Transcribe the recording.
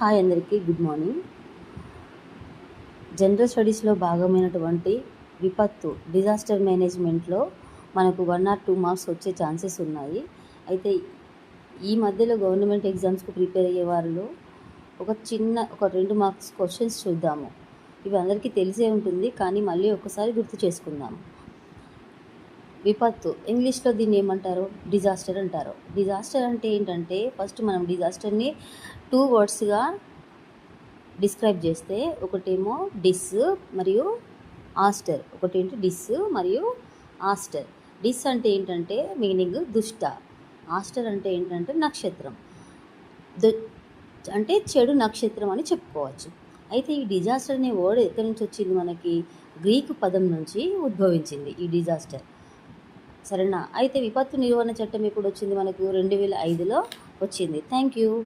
Hi అందరికీ good morning. General స్టడీస్లో భాగమైనటువంటి విపత్తు డిజాస్టర్ మేనేజ్మెంట్లో మనకు 1 or 2 మార్క్స్ వచ్చే ఛాన్సెస్ ఉన్నాయి. అయితే ఈ మధ్యలో గవర్నమెంట్ ఎగ్జామ్స్కి ప్రిపేర్ అయ్యే వాళ్ళు ఒక 2 మార్క్స్ క్వశ్చన్స్ చూద్దాము. ఇవి అందరికీ తెలిసే ఉంటుంది, కానీ మళ్ళీ ఒకసారి గుర్తు చేసుకుందాము. విపత్తు ఇంగ్లీష్లో దీన్ని ఏమంటారు? డిజాస్టర్ అంటారు. డిజాస్టర్ అంటే ఏంటంటే, ఫస్ట్ మనం డిజాస్టర్ని 2 వర్డ్స్గా డిస్క్రైబ్ చేస్తే, ఒకటేమో డిస్ మరియు ఆస్టర్. ఒకటేంటి డిస్ మరియు ఆస్టర్. డిస్ అంటే ఏంటంటే మీనింగ్ దుష్ట, ఆస్టర్ అంటే ఏంటంటే నక్షత్రం, అంటే చెడు నక్షత్రం అని చెప్పుకోవచ్చు. అయితే ఈ డిజాస్టర్ అనే వర్డ్ ఎక్కడి నుంచి వచ్చింది? మనకి గ్రీకు పదం నుంచి ఉద్భవించింది ఈ డిజాస్టర్. సరేనా? అయితే విపత్తు నిర్వహణ చట్టం ఎప్పుడు వచ్చింది? మనకు 2005లో వచ్చింది. Thank you.